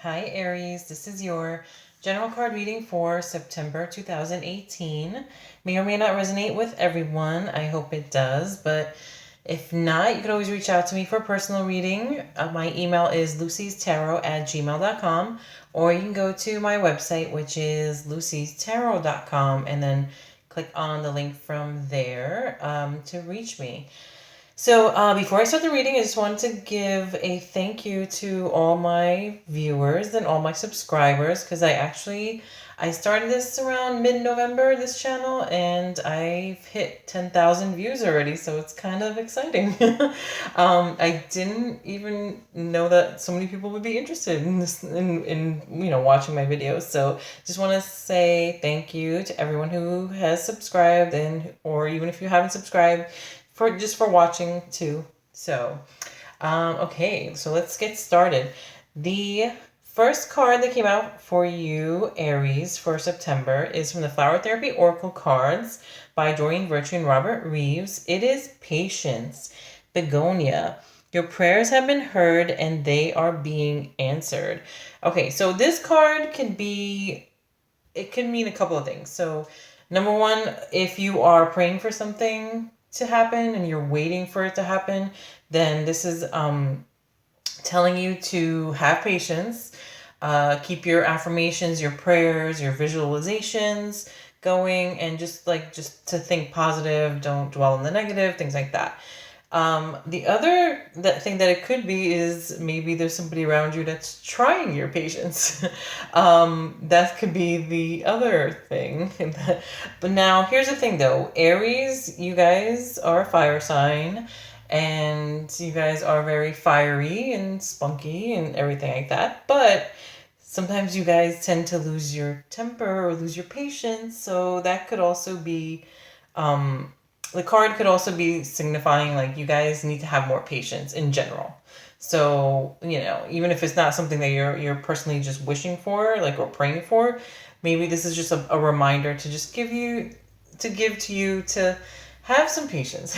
Hi Aries, this is your general card reading for September 2018. May or may not resonate with everyone. I hope it does, but if not, you can always reach out to me for a personal reading. My email is lucy'starot@gmail.com, or you can go to my website, which is lucy'starot.com, and then click on the link from there to reach me. So before I start the reading, I just wanted to give a thank you to all my viewers and all my subscribers, because I started this around mid-November, this channel, and I've hit 10,000 views already, so it's kind of exciting. I didn't even know that so many people would be interested in this, in watching my videos. So just want to say thank you to everyone who has subscribed, or even if you haven't subscribed, for watching too. So, okay, so let's get started. The first card that came out for you, Aries, for September is from the Flower Therapy Oracle cards by Doreen Virtue and Robert Reeves. It is Patience, Begonia. Your prayers have been heard and they are being answered. Okay, so this card can mean a couple of things. So, number one, if you are praying for something to happen and you're waiting for it to happen, then this is telling you to have patience. Keep your affirmations, your prayers, your visualizations going, and just to think positive. Don't dwell on the negative, things like that. The other thing that it could be is maybe there's somebody around you that's trying your patience. That could be the other thing. But now, here's the thing though. Aries, you guys are a fire sign, and you guys are very fiery and spunky and everything like that. But sometimes you guys tend to lose your temper or lose your patience. So that could also be... the card could also be signifying like you guys need to have more patience in general. So, even if it's not something that you're personally just wishing for, or praying for, maybe this is just a reminder to just give to you to have some patience.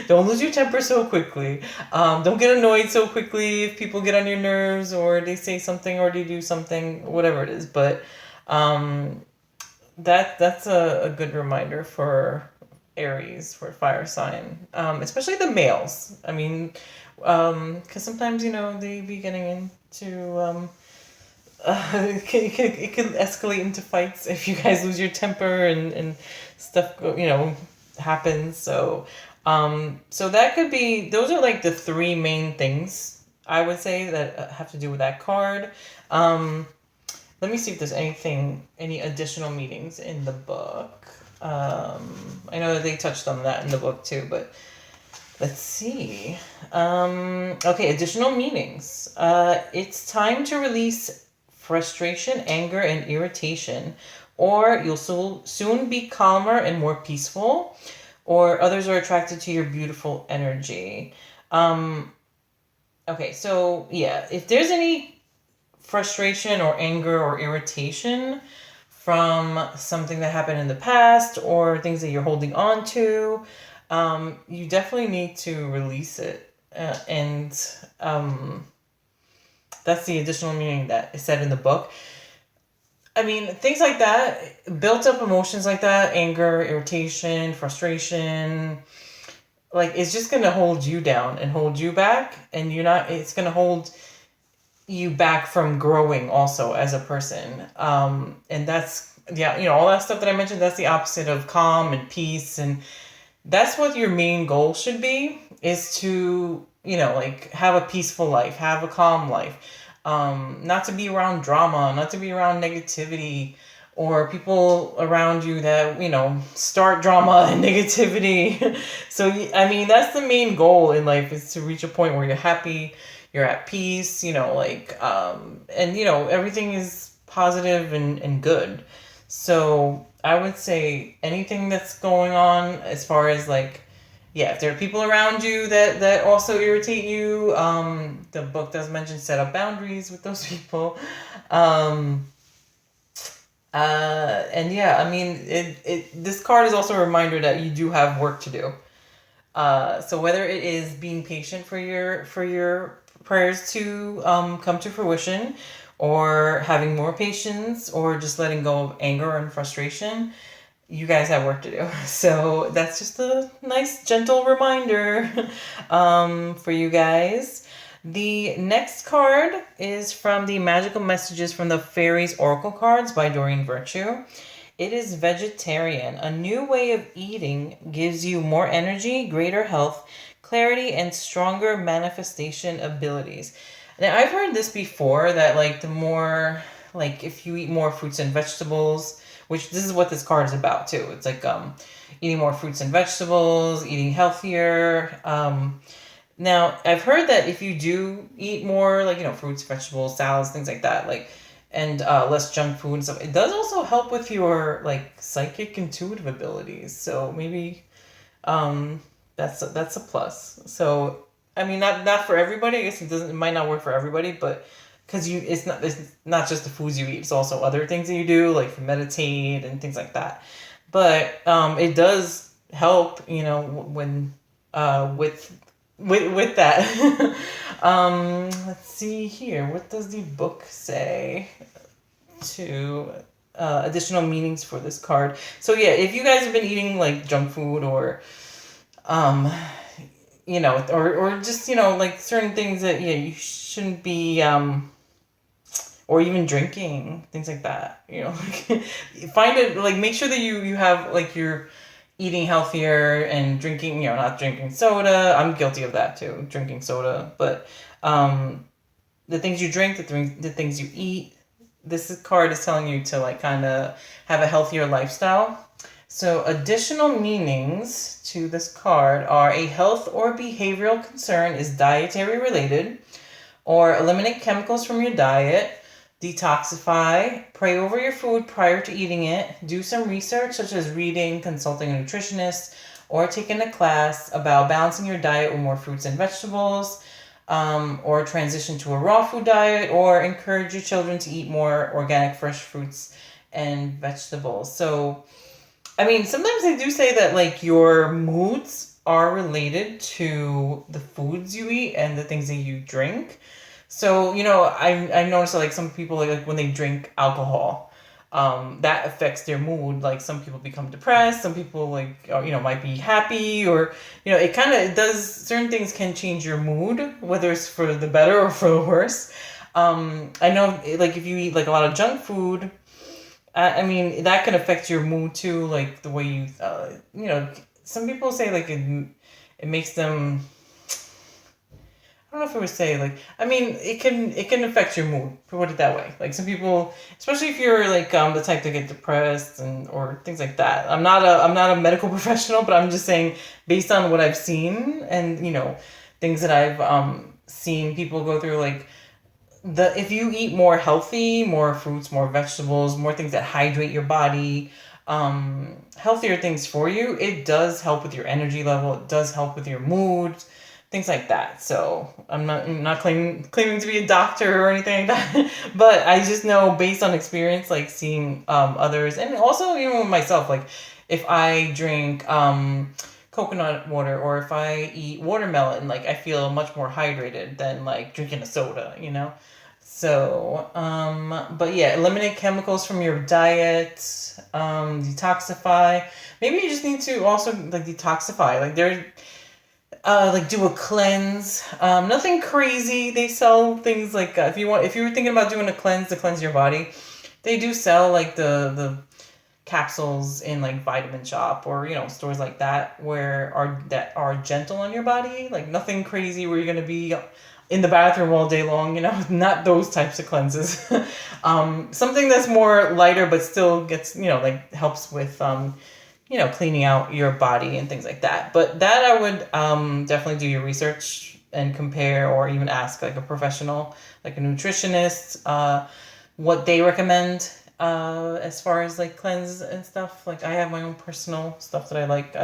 Don't lose your temper so quickly. Don't get annoyed so quickly if people get on your nerves or they say something or they do something, whatever it is. But that's a good reminder for Aries, for fire sign, especially the males. I mean, because sometimes they be getting into it can escalate into fights if you guys lose your temper and stuff happens. So so that could be, those are like the three main things I would say that have to do with that card. Let me see if there's any additional meanings in the book. I know that they touched on that in the book too, but let's see. Okay, additional meanings. It's time to release frustration, anger, and irritation, or you'll soon be calmer and more peaceful, or others are attracted to your beautiful energy. Okay, so yeah, if there's any frustration or anger or irritation from something that happened in the past or things that you're holding on to, you definitely need to release it. And that's the additional meaning that is said in the book. I mean, things like that, built up emotions like that, anger, irritation, frustration, it's just going to hold you down and hold you back. And it's going to hold you back from growing also as a person. And that's, all that stuff that I mentioned, that's the opposite of calm and peace. And that's what your main goal should be, is to, have a peaceful life, have a calm life. Not to be around drama, not to be around negativity or people around you that, start drama and negativity. So, I mean, that's the main goal in life, is to reach a point where you're happy, you're at peace, and everything is positive and good. So I would say anything that's going on as far as if there are people around you that also irritate you, the book does mention set up boundaries with those people. And yeah, I mean, this card is also a reminder that you do have work to do. So whether it is being patient for your prayers to come to fruition, or having more patience, or just letting go of anger and frustration, you guys have work to do. So that's just a nice, gentle reminder for you guys. The next card is from the Magical Messages from the Fairies Oracle cards by Doreen Virtue. It is vegetarian. A new way of eating gives you more energy, greater health, clarity, and stronger manifestation abilities. Now, I've heard this before that, like, the more, like, if you eat more fruits and vegetables, which this is what this card is about too. It's like eating more fruits and vegetables, eating healthier. Now, I've heard that if you do eat more, like, fruits, vegetables, salads, things like that, like, and less junk food and stuff, it does also help with your, like, psychic intuitive abilities. So maybe that's a plus. So, I mean, not for everybody. I guess it might not work for everybody, but because it's not just the foods you eat, it's also other things that you do, like meditate and things like that. But it does help, when with that. Let's see here. What does the book say to additional meanings for this card? So yeah, if you guys have been eating like junk food or or just like certain things that you shouldn't be or even drinking, things like that, like, find it, like, make sure that you have, like, you're eating healthier and drinking, not drinking soda. I'm guilty of that too, drinking soda. But the things you drink, the things you eat, this card is telling you to, like, kind of have a healthier lifestyle. So additional meanings to this card are: a health or behavioral concern is dietary related, or eliminate chemicals from your diet, detoxify, pray over your food prior to eating it, do some research such as reading, consulting a nutritionist, or taking a class about balancing your diet with more fruits and vegetables, or transition to a raw food diet, or encourage your children to eat more organic fresh fruits and vegetables. So, I mean, sometimes they do say that, like, your moods are related to the foods you eat and the things that you drink. So, I noticed that, like, some people, like when they drink alcohol, that affects their mood. Like, some people become depressed, some people, like, might be happy, or, it does, certain things can change your mood, whether it's for the better or for the worse. I know, like, if you eat, like, a lot of junk food, I mean, that can affect your mood too, like the way some people say, like, it makes them, I don't know if I would say, like, I mean, it can affect your mood, put it that way. Like, some people, especially if you're, like, the type to get depressed or things like that. I'm not a medical professional, but I'm just saying, based on what I've seen and, things that I've seen people go through, like, if you eat more healthy, more fruits, more vegetables, more things that hydrate your body, healthier things for you, it does help with your energy level. It does help with your mood, things like that. So I'm not claiming to be a doctor or anything like that, but I just know, based on experience, like, seeing others, and also even with myself, like, if I drink coconut water, or if I eat watermelon, like, I feel much more hydrated than, like, drinking a soda. So, but yeah, eliminate chemicals from your diet, detoxify. Maybe you just need to also, like, detoxify. Like, like, do a cleanse. Nothing crazy. They sell things like, if you were thinking about doing a cleanse to cleanse your body, they do sell, like, the capsules in, like, Vitamin Shop, or stores like that, that are gentle on your body. Like, nothing crazy where you're gonna be in the bathroom all day long. Not those types of cleanses. Something that's more lighter, but still gets, like, helps with cleaning out your body and things like that. But that, I would definitely do your research and compare, or even ask, like, a professional, like a nutritionist, what they recommend as far as, like, cleanse and stuff. Like, I have my own personal stuff that I like.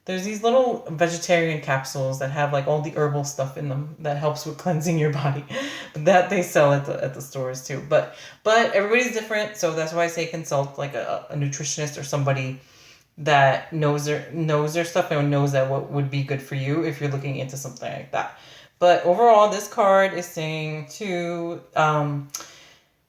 There's these little vegetarian capsules that have, like, all the herbal stuff in them that helps with cleansing your body. That they sell at the stores too. But everybody's different, so that's why I say consult, like, a nutritionist, or somebody that knows their stuff and knows that what would be good for you if you're looking into something like that. But overall, this card is saying to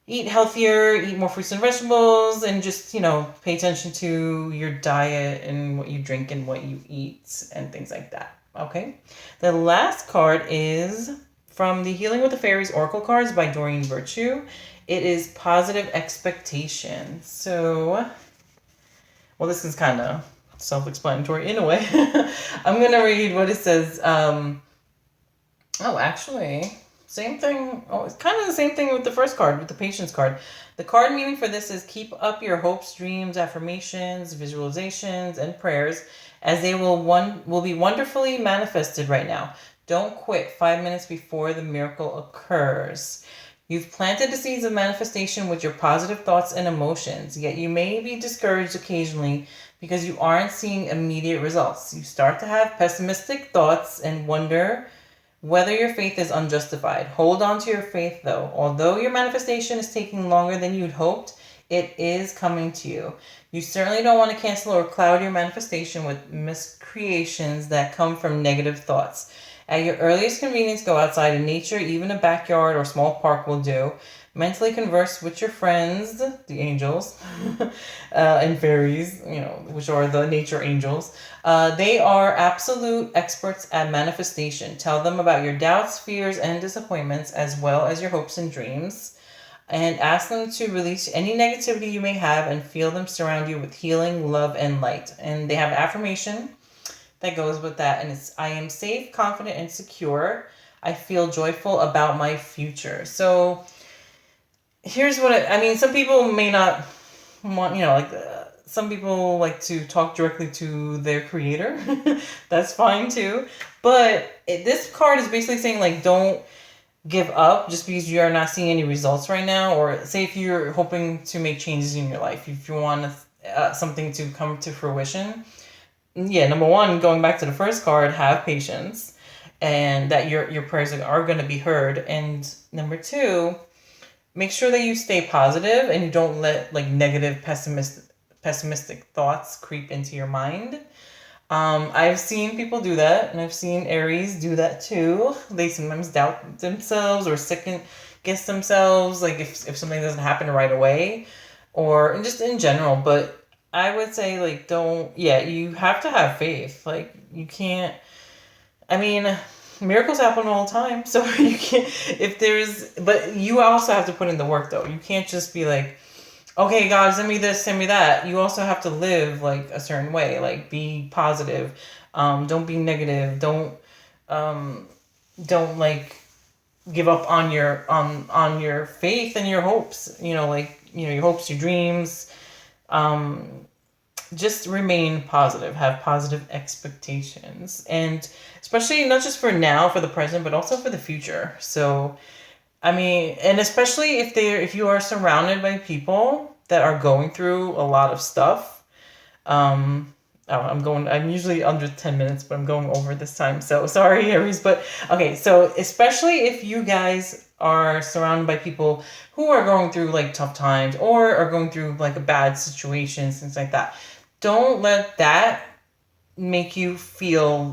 eat healthier, eat more fruits and vegetables, and just, pay attention to your diet and what you drink and what you eat and things like that. Okay. The last card is from the Healing with the Fairies Oracle cards by Doreen Virtue. It is positive expectation. So, well, this is kind of self-explanatory in a way. I'm going to read what it says. Actually, same thing. Oh, it's kind of the same thing with the first card, with the patience card. The card meaning for this is keep up your hopes, dreams, affirmations, visualizations, and prayers, as they will be wonderfully manifested right now. Don't quit 5 minutes before the miracle occurs. You've planted the seeds of manifestation with your positive thoughts and emotions, yet you may be discouraged occasionally because you aren't seeing immediate results. You start to have pessimistic thoughts and wonder whether your faith is unjustified. Hold on to your faith, though. Although your manifestation is taking longer than you'd hoped, it is coming to you. You certainly don't want to cancel or cloud your manifestation with miscreations that come from negative thoughts. At your earliest convenience, go outside in nature. Even a backyard or small park will do. Mentally converse with your friends, the angels, and fairies, which are the nature angels. They are absolute experts at manifestation. Tell them about your doubts, fears, and disappointments, as well as your hopes and dreams. And ask them to release any negativity you may have and feel them surround you with healing, love, and light. And they have affirmation that goes with that. And it's, I am safe, confident, and secure. I feel joyful about my future. So here's what some people may not want, some people like to talk directly to their creator. That's fine too. But this card is basically saying, don't give up just because you are not seeing any results right now. Or say if you're hoping to make changes in your life, if you want something to come to fruition. Yeah, number one, going back to the first card, have patience. And that your prayers are going to be heard. And number two, make sure that you stay positive and you don't let negative, pessimistic thoughts creep into your mind. I've seen people do that, and I've seen Aries do that too. They sometimes doubt themselves or second guess themselves, if something doesn't happen right away, or just in general. But I would say you have to have faith. You can't. Miracles happen all the time, so you can't. But you also have to put in the work, though. You can't just be okay, God, send me this, send me that. You also have to live a certain way. Be positive. Don't be negative. Don't give up on your faith and your hopes. Your hopes, your dreams. Just remain positive. Have positive expectations, and especially not just for now, for the present, but also for the future. So, and especially if you are surrounded by people that are going through a lot of stuff. I'm usually under 10 minutes, but I'm going over this time. So sorry, Aries, but okay. So especially if you guys are surrounded by people who are going through tough times or are going through a bad situation, things like that. Don't let that make you feel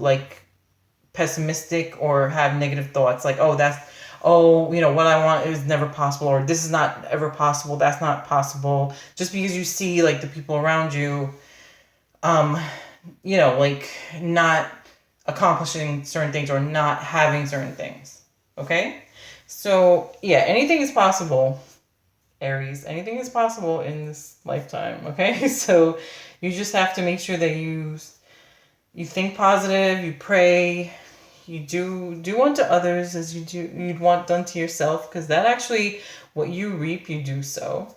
pessimistic or have negative thoughts what I want is never possible, or this is not ever possible, that's not possible, just because you see the people around you not accomplishing certain things or not having certain things. Okay? So yeah, anything is possible, Aries. Anything is possible in this lifetime. Okay? So you just have to make sure that you think positive, you pray, you do unto others as you'd want done to yourself, because that actually, what you reap, you do sow.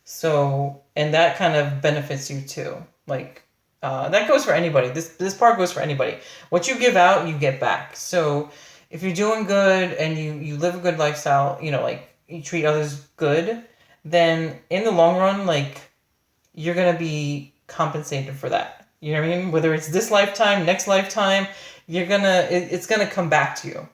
So, and that kind of benefits you too. That goes for anybody. This part goes for anybody. What you give out, you get back. So if you're doing good and you live a good lifestyle, you treat others good, then in the long run, you're going to be compensated for that. You know what I mean? Whether it's this lifetime, next lifetime, it's gonna come back to you.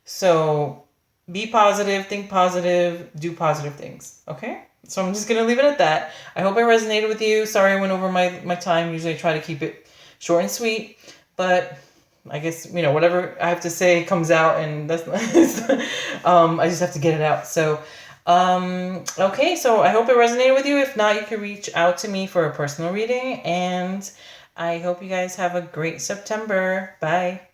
So be positive, think positive, do positive things. Okay? So I'm just gonna leave it at that. I hope I resonated with you. Sorry I went over my time. Usually I try to keep it short and sweet, but I guess, whatever I have to say comes out, and that's I just have to get it out. So, okay, so I hope it resonated with you. If not, you can reach out to me for a personal reading, and I hope you guys have a great September. Bye.